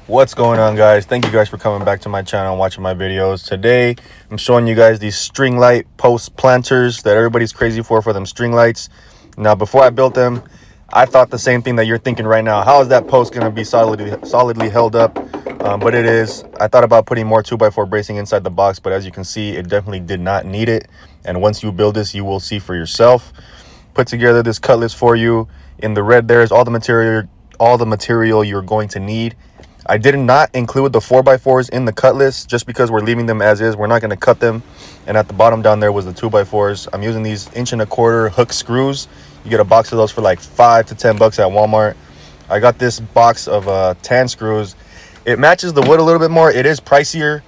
What's going on, guys? Thank you guys for coming back to my channel and watching my videos. Today I'm showing you guys these string light post planters that everybody's crazy for them string lights. Now, before I built them, I thought the same thing that you're thinking right now. How is that post going to be solidly held up? But it is. I thought about putting more 2x4 bracing inside the box, but as you can see, it definitely did not need it. And once you build this, you will see for yourself. Put together this cut list for you. In the red, there is all the material you're going to need. I did not include the 4x4s in the cut list just because we're leaving them as is. We're not going to cut them. And at the bottom down there was the 2x4s. I'm using these 1.25" hook screws. You get a box of those for like $5 to $10 at Walmart. I got this box of tan screws. It matches the wood a little bit more. It is pricier,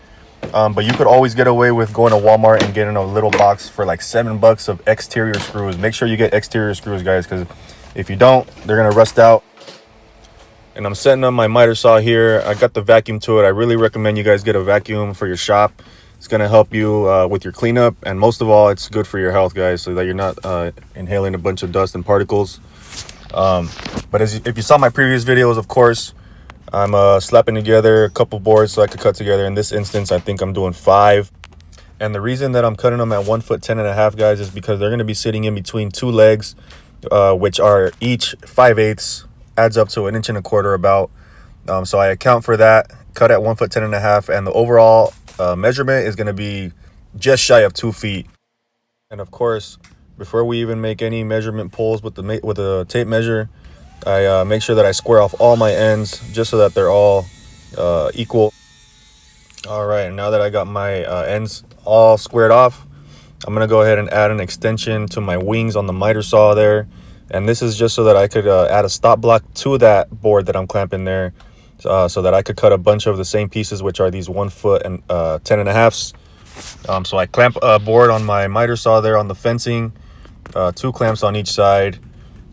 but you could always get away with going to Walmart and getting a little box for like $7 of exterior screws. Make sure you get exterior screws, guys, because if you don't, they're going to rust out. And I'm setting up my miter saw here. I got the vacuum to it. I really recommend you guys get a vacuum for your shop. It's going to help you with your cleanup. And most of all, it's good for your health, guys, so that you're not inhaling a bunch of dust and particles. But if you saw my previous videos, of course, I'm slapping together a couple boards so I could cut together. In this instance, I think I'm doing 5. And the reason that I'm cutting them at 1 foot 10.5, guys, is because they're going to be sitting in between 2 legs, which are each 5/8. Adds up to 1.25" about. So I account for that, cut at 1 foot 10.5, and the overall measurement is going to be just shy of 2 feet. And of course, before we even make any measurement pulls with the tape measure, I make sure that I square off all my ends just so that they're all equal. All right, and now that I got my ends all squared off, I'm going to go ahead and add an extension to my wings on the miter saw there. And this is just so that I could add a stop block to that board that I'm clamping there, so that I could cut a bunch of the same pieces, which are these 1 foot and 10.5s. So I clamp a board on my miter saw there on the fencing, 2 clamps on each side.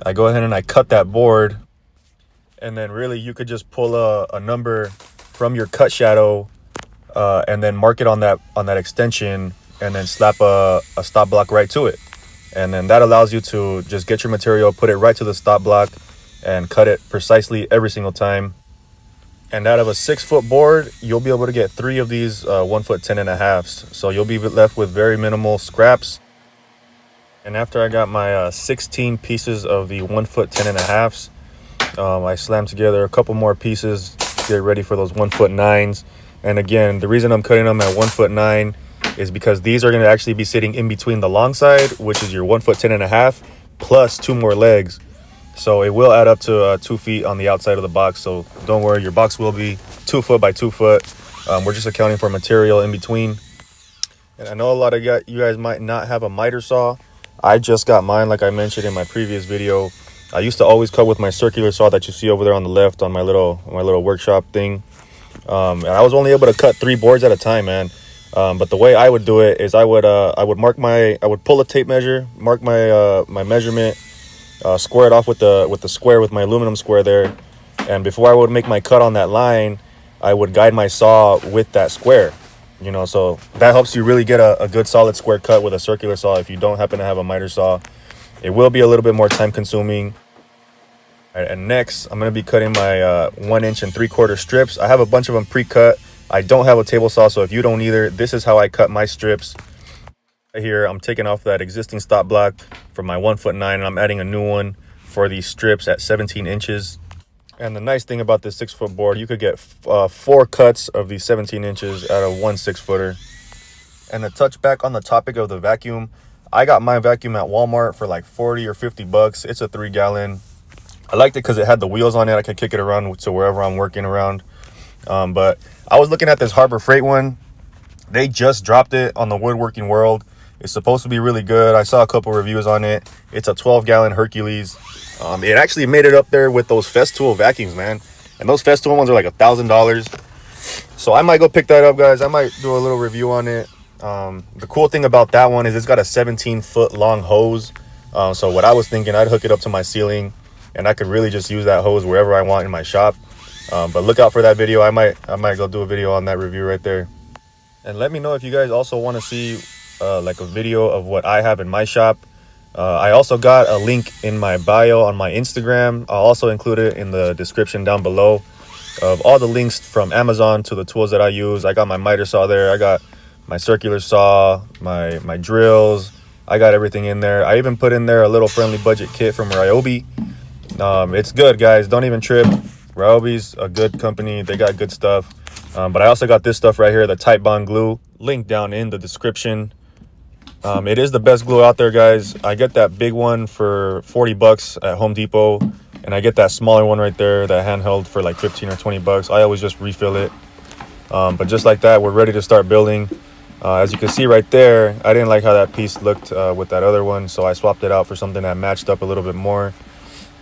I go ahead and I cut that board, and then really you could just pull a number from your cut shadow and then mark it on that extension, and then slap a stop block right to it. And then that allows you to just get your material, put it right to the stop block, and cut it precisely every single time. And out of a 6-foot board, you'll be able to get 3 of these 1 foot 10.5s. So you'll be left with very minimal scraps. And after I got my 16 pieces of the 1 foot 10.5s, I slammed together a couple more pieces to get ready for those 1 foot 9s. And again, the reason I'm cutting them at 1 foot 9 is because these are going to actually be sitting in between the long side, which is your 1 foot 10.5, plus 2 more legs. So it will add up to 2 feet on the outside of the box. So don't worry, your box will be 2 foot by 2 foot. We're just accounting for material in between. And I know a lot of you guys might not have a miter saw. I just got mine, like I mentioned in my previous video. I used to always cut with my circular saw that you see over there on the left on my little workshop thing. And I was only able to cut 3 boards at a time, man. But the way I would do it is I would pull a tape measure, mark my measurement, square it off with the square with my aluminum square there, and before I would make my cut on that line, I would guide my saw with that square, so that helps you really get a good solid square cut with a circular saw. If you don't happen to have a miter saw, it will be a little bit more time consuming. And next, I'm going to be cutting my 1 3/4 strips. I have a bunch of them pre-cut. I don't have a table saw, so if you don't either, this is how I cut my strips. Here, I'm taking off that existing stop block from my 1 foot 9, and I'm adding a new one for these strips at 17 inches. And the nice thing about this 6-foot board, you could get 4 cuts of these 17 inches out of 1 6-footer. And to touch back on the topic of the vacuum, I got my vacuum at Walmart for like 40 or 50 bucks. It's a 3-gallon. I liked it because it had the wheels on it. I could kick it around to wherever I'm working around. But I was looking at this Harbor Freight one. They just dropped it on the Woodworking World. It's supposed to be really good. I saw a couple reviews on it. It's a 12-gallon Hercules. It actually made it up there with those Festool vacuums, man. And those Festool ones are like $1,000. So I might go pick that up, guys. I might do a little review on it. The cool thing about that one is it's got a 17-foot long hose. So what I was thinking, I'd hook it up to my ceiling, and I could really just use that hose wherever I want in my shop. But look out for that video. I might go do a video on that review right there. And let me know if you guys also want to see like a video of what I have in my shop. I also got a link in my bio on my Instagram. I'll also include it in the description down below. of all the links from Amazon to the tools that I use. I got my miter saw there. I got my circular saw, my drills. I got everything in there. I even put in there a little friendly budget kit from Ryobi. It's good, guys. Don't even trip. Ryobi's a good company. They got good stuff. But I also got this stuff right here, the Titebond glue. Link down in the description. It is the best glue out there, guys. I get that big one for 40 bucks at Home Depot, and I get that smaller one right there, that handheld, for like 15 or 20 bucks. I always just refill it. But just like that, we're ready to start building. As you can see right there, I didn't like how that piece looked with that other one, so I swapped it out for something that matched up a little bit more.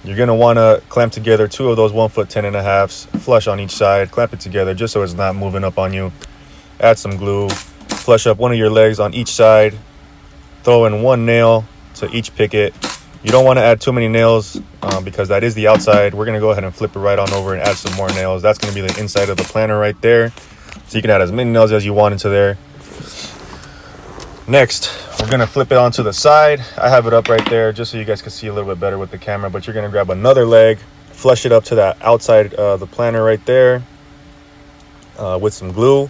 You're going to want to clamp together 2 of those 1 foot 10.5s, flush on each side, clamp it together just so it's not moving up on you. Add some glue, flush up one of your legs on each side, throw in 1 nail to each picket. You don't want to add too many nails because that is the outside. We're going to go ahead and flip it right on over and add some more nails. That's going to be the inside of the planter right there. So you can add as many nails as you want into there. Next, we're going to flip it onto the side. I have it up right there just so you guys can see a little bit better with the camera. But you're going to grab another leg, flush it up to that outside the planter right there with some glue.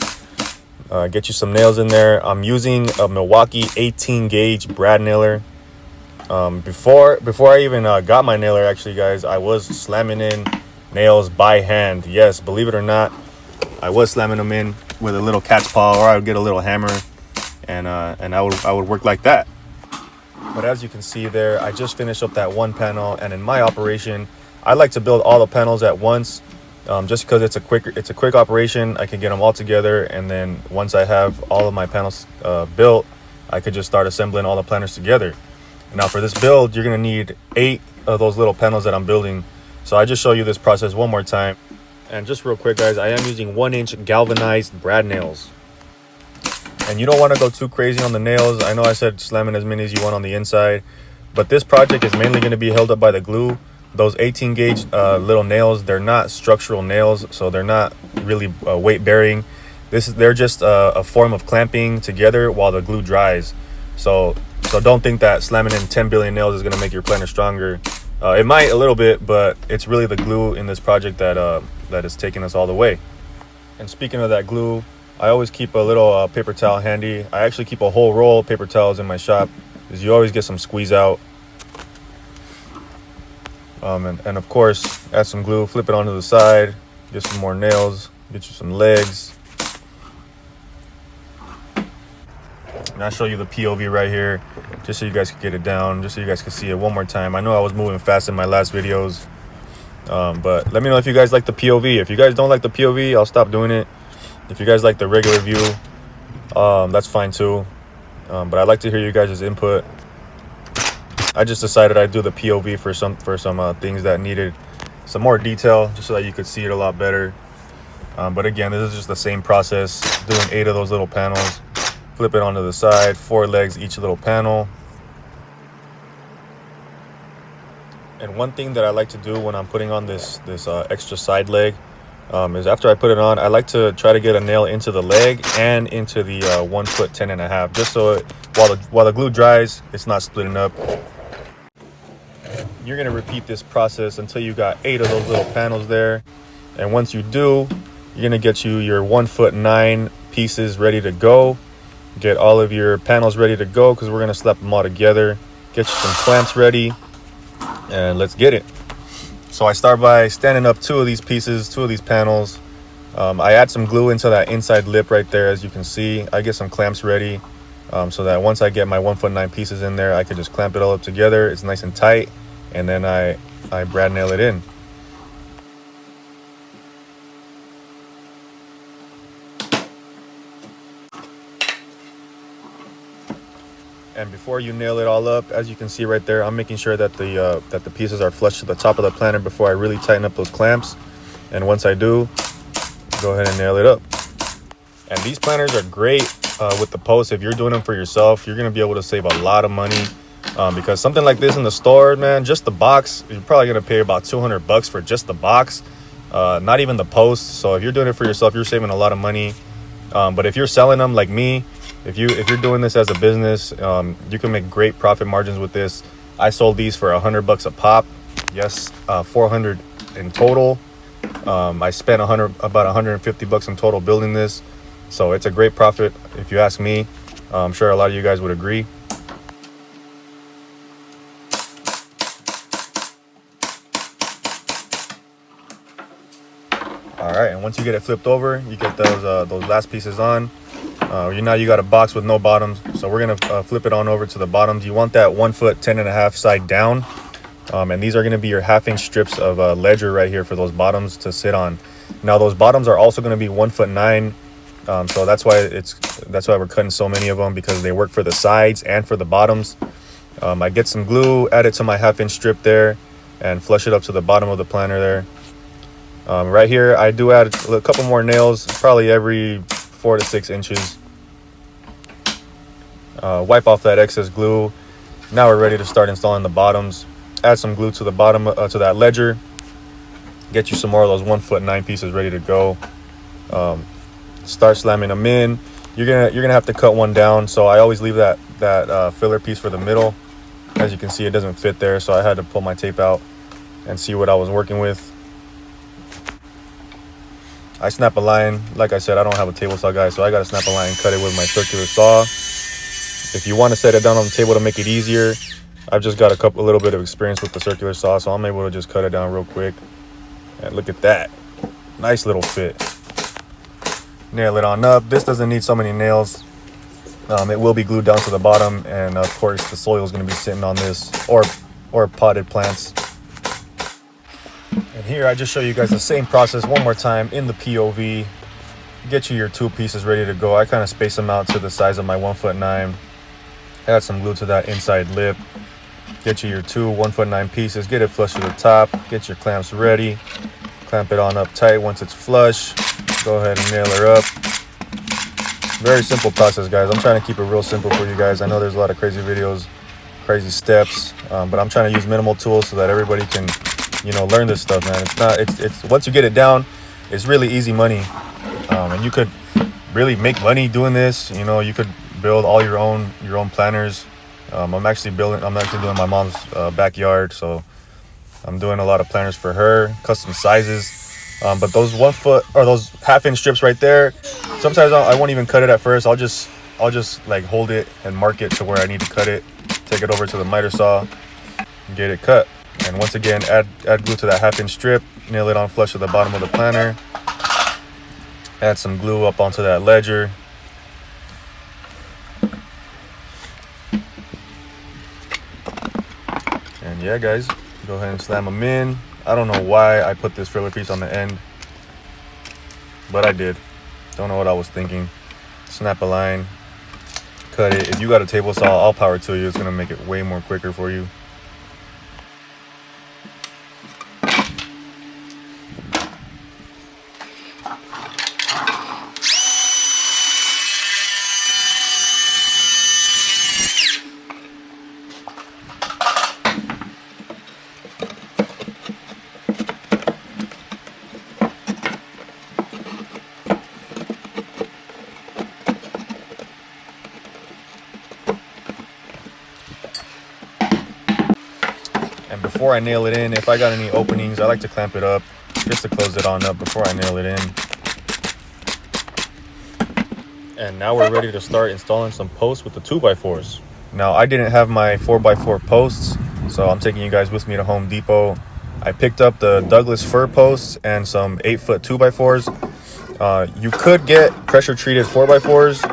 Get you some nails in there. I'm using a Milwaukee 18 gauge brad nailer. Before I even got my nailer, actually, guys, I was slamming in nails by hand. Yes, believe it or not, I was slamming them in with a little cat's paw, or I would get a little hammer, and I would work like that. But as you can see there, I just finished up that one panel, and in my operation, I like to build all the panels at once, just because it's a quick operation. I can get them all together, and then once I have all of my panels built, I could just start assembling all the planters together. Now for this build, you're gonna need 8 of those little panels that I'm building. So I just show you this process one more time. And just real quick, guys, I am using 1-inch galvanized brad nails. And you don't want to go too crazy on the nails. I know I said slamming as many as you want on the inside, but this project is mainly going to be held up by the glue. Those 18 gauge little nails, they're not structural nails, so they're not really weight bearing. They're just a form of clamping together while the glue dries. So don't think that slamming in 10 billion nails is going to make your planter stronger. It might a little bit, but it's really the glue in this project that is taking us all the way. And speaking of that glue, I always keep a little paper towel handy. I actually keep a whole roll of paper towels in my shop because you always get some squeeze out. And of course, add some glue, flip it onto the side, get some more nails, get you some legs. And I'll show you the POV right here, just so you guys can get it down, just so you guys can see it one more time. I know I was moving fast in my last videos, but let me know if you guys like the POV. If you guys don't like the POV, I'll stop doing it. If you guys like the regular view, that's fine too. But I'd like to hear you guys' input. I just decided I'd do the POV for some things that needed some more detail, just so that you could see it a lot better. But again, this is just the same process, doing 8 of those little panels. Flip it onto the side, 4 legs each little panel. And one thing that I like to do when I'm putting on this extra side leg is after I put it on, I like to try to get a nail into the leg and into the 1 foot 10.5, just so while the glue dries, it's not splitting up. You're gonna repeat this process until you got 8 of those little panels there. And once you do, you're gonna get your 1 foot 9 pieces ready to go. Get all of your panels ready to go because we're gonna slap them all together. Get you some clamps ready, and let's get it. So I start by standing up 2 of these pieces, 2 of these panels. I add some glue into that inside lip right there. As you can see, I get some clamps ready so that once I get my 1 foot 9 pieces in there, I can just clamp it all up together. It's nice and tight, and then I brad nail it in. And before you nail it all up, as you can see right there, I'm making sure that the pieces are flush to the top of the planter before I really tighten up those clamps. And once I do, go ahead and nail it up. And these planters are great with the posts. If you're doing them for yourself, you're gonna be able to save a lot of money because something like this in the store, man, just the box, you're probably gonna pay about 200 bucks for just the box, not even the posts. So if you're doing it for yourself, you're saving a lot of money. But if you're selling them like me, if you're doing this as a business, you can make great profit margins with this. I sold these for 100 bucks a pop. Yes, 400 in total. I spent about 150 bucks in total building this, so it's a great profit if you ask me. I'm sure a lot of you guys would agree. All right, and once you get it flipped over, you get those last pieces on. Now you got a box with no bottoms, so we're gonna flip it on over to the bottoms. You want that 1 foot 10.5 side down, and these are gonna be your 1/2 inch strips of ledger right here for those bottoms to sit on. Now those bottoms are also gonna be 1 foot 9, so that's why we're cutting so many of them, because they work for the sides and for the bottoms. I get some glue, add it to my 1/2 inch strip there, and flush it up to the bottom of the planter there. Right here, I do add a couple more nails, probably every 4 to 6 inches. Wipe off that excess glue. Now we're ready to start installing the bottoms. Add some glue to the bottom to that ledger. Get you some more of those 1 foot 9 pieces ready to go. Start slamming them in. You're gonna have to cut one down, so I always leave that filler piece for the middle. As you can see, it doesn't fit there, so I had to pull my tape out and see what I was working with. I snap a line. Like I said, I don't have a table saw, guys, so I gotta snap a line and cut it with my circular saw. If you want to set it down on the table to make it easier, I've just got a little bit of experience with the circular saw, so I'm able to just cut it down real quick. And look at that, nice little fit. Nail it on up. This doesn't need so many nails. It will be glued down to the bottom, and of course the soil is going to be sitting on this, or potted plants. And here I just show you guys the same process one more time in the POV. Get you your 2 pieces ready to go. I kind of space them out to the size of my 1 foot 9. Add some glue to that inside lip. Get you your 2 1 foot 9 pieces. Get it flush to the top. Get your clamps ready. Clamp it on up tight. Once it's flush, go ahead and nail her up. Very simple process, guys. I'm trying to keep it real simple for you guys. I know there's a lot of crazy videos, crazy steps, but I'm trying to use minimal tools so that everybody can, learn this stuff, man. It's once you get it down, it's really easy money, and you could really make money doing this. You could build all your own planters. I'm actually doing my mom's backyard, so I'm doing a lot of planters for her, custom sizes. But those 1 foot or those 1/2 inch strips right there, sometimes I won't even cut it at first. I'll just like hold it and mark it to where I need to cut it. Take it over to the miter saw and get it cut. And once again, add glue to that 1/2 inch strip. Nail it on flush to the bottom of the planter. Add some glue up onto that ledger. And yeah, guys, go ahead and slam them in. I don't know why I put this filler piece on the end, but I did. Don't know what I was thinking. Snap a line, cut it. If you got a table saw, all power to you. It's gonna make it way more quicker for you. And before I nail it in, if I got any openings, I like to clamp it up just to close it on up before I nail it in. And now we're ready to start installing some posts with the 2x4s. Now, I didn't have my 4x4 posts, so I'm taking you guys with me to Home Depot. I picked up the Douglas fir posts and some 8-foot 2x4s. You could get pressure treated 4x4s.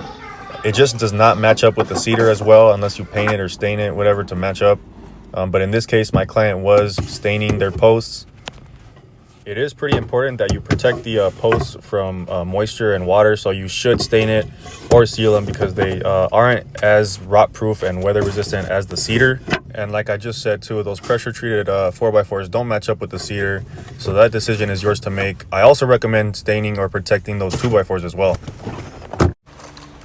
It just does not match up with the cedar as well unless you paint it or stain it, whatever, to match up. But in this case, my client was staining their posts. It is pretty important that you protect the posts from moisture and water, so you should stain it or seal them because they aren't as rot proof and weather resistant as the cedar. And like I just said too, those pressure treated 4x4s don't match up with the cedar, so that decision is yours to make. I also recommend staining or protecting those 2x4s as well.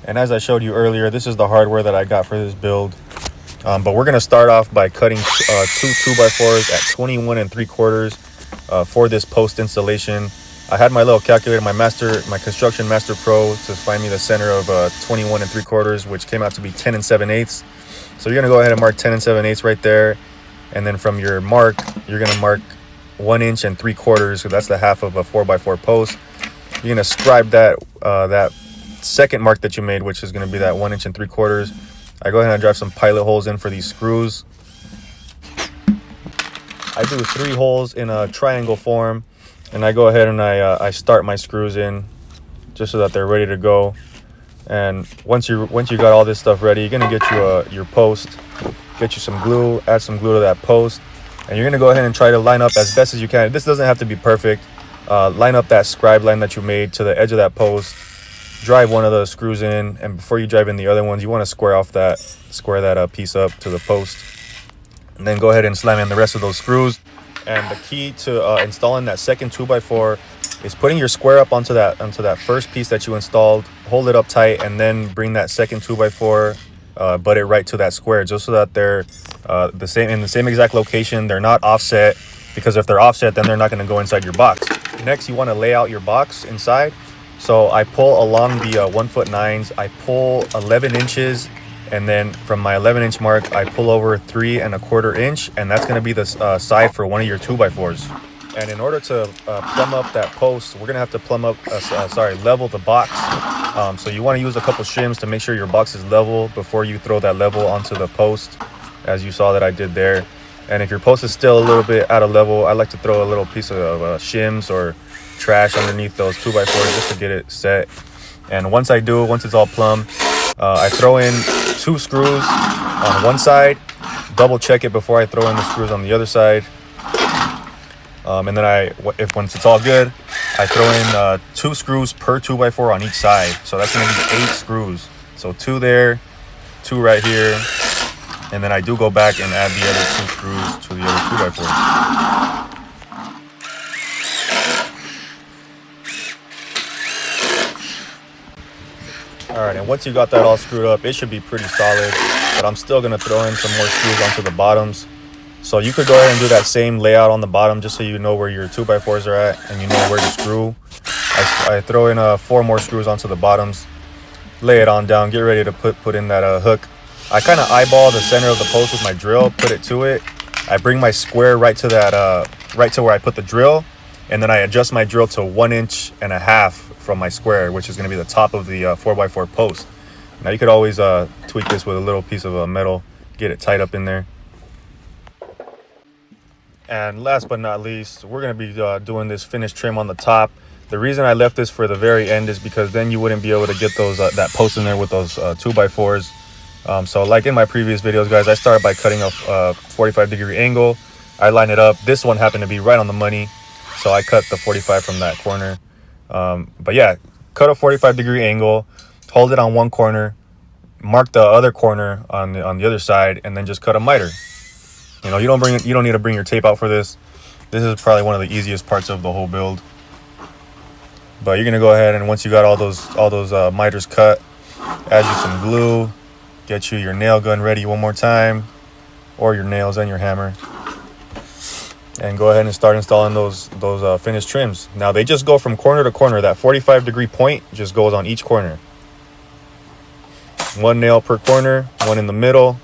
And as I showed you earlier, this is the hardware that I got for this build. But we're gonna start off by cutting 2 2x4s at 21 3/4 for this post installation. I had my little calculator, my Construction Master Pro, to find me the center of 21 3/4, which came out to be 10 7/8. So you're gonna go ahead and mark 10 7/8 right there, and then from your mark, you're gonna mark 1 3/4, so that's the half of a 4x4 post. You're gonna scribe that that second mark that you made, which is gonna be that 1 3/4. I go ahead and drive some pilot holes in for these screws. I do 3 holes in a triangle form, and I go ahead and I start my screws in just so that they're ready to go. And once you got all this stuff ready, you're gonna get you your post, get you some glue, add some glue to that post, and you're gonna go ahead and try to line up as best as you can. This doesn't have to be perfect. Line up that scribe line that you made to the edge of that post, drive one of the screws in, and before you drive in the other ones, you want to square that piece up to the post, and then go ahead and slam in the rest of those screws. And the key to installing that second 2x4 is putting your square up onto that first piece that you installed, hold it up tight, and then bring that second 2x4, butt it right to that square, just so that they're in the same exact location. They're not offset, because if they're offset, then they're not going to go inside your box. Next, you want to lay out your box inside. So I pull along the 1'9". I pull 11 inches, and then from my 11-inch mark, I pull over 3 1/4 inch, and that's going to be the side for one of your 2x4s. And in order to plumb up that post, we're going to have to level the box. So you want to use a couple shims to make sure your box is level before you throw that level onto the post, as you saw that I did there. And if your post is still a little bit out of level, I like to throw a little piece of shims or trash underneath those 2x4s just to get it set. And once it's all plumb, I throw in 2 screws on one side, double check it before I throw in the screws on the other side. And then once it's all good, I throw in 2 screws per 2x4 on each side. So that's going to be 8 screws. So 2 there, 2 right here. And then I do go back and add the other 2 screws to the other 2x4. Alright, and once you got that all screwed up, it should be pretty solid. But I'm still going to throw in some more screws onto the bottoms. So you could go ahead and do that same layout on the bottom, just so you know where your 2x4s are at and you know where to screw. I throw in 4 more screws onto the bottoms, lay it on down, get ready to put in that hook. I kind of eyeball the center of the post with my drill, put it to it. I bring my square right to where I put the drill, and then I adjust my drill to 1.5 inches from my square, which is going to be the top of the 4x4 post. Now you could always tweak this with a little piece of metal, get it tight up in there. And last but not least, we're going to be doing this finished trim on the top. The reason I left this for the very end is because then you wouldn't be able to get those that post in there with those 2x4s. So like in my previous videos, guys, I started by cutting a 45-degree angle. I line it up. This one happened to be right on the money, so I cut the 45 from that corner. But yeah, cut a 45-degree angle, hold it on one corner, mark the other corner on the other side, and then just cut a miter. You know, you don't need to bring your tape out for this. This is probably one of the easiest parts of the whole build. But you're gonna go ahead, and once you got all those miters cut, add you some glue, get you your nail gun ready one more time, or your nails and your hammer, and go ahead and start installing those finished trims. Now they just go from corner to corner. That 45-degree point just goes on each corner. 1 nail per corner, 1 in the middle.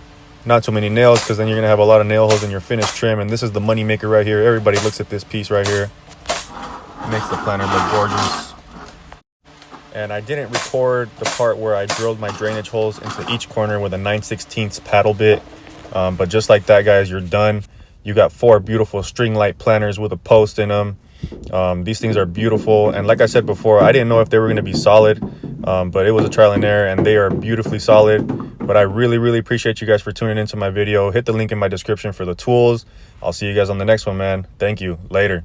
Not too many nails, because then you're gonna have a lot of nail holes in your finished trim. And this is the money maker right here. Everybody looks at this piece right here. It makes the planter look gorgeous. And I didn't record the part where I drilled my drainage holes into each corner with a 9/16 paddle bit. But just like that, guys, you're done. You got 4 beautiful string light planters with a post in them. These things are beautiful, and like I said before, I didn't know if they were going to be solid, but it was a trial and error, and they are beautifully solid. But I really appreciate you guys for tuning into my video. Hit the link in my description for the tools. I'll see you guys on the next one, man. Thank you. Later.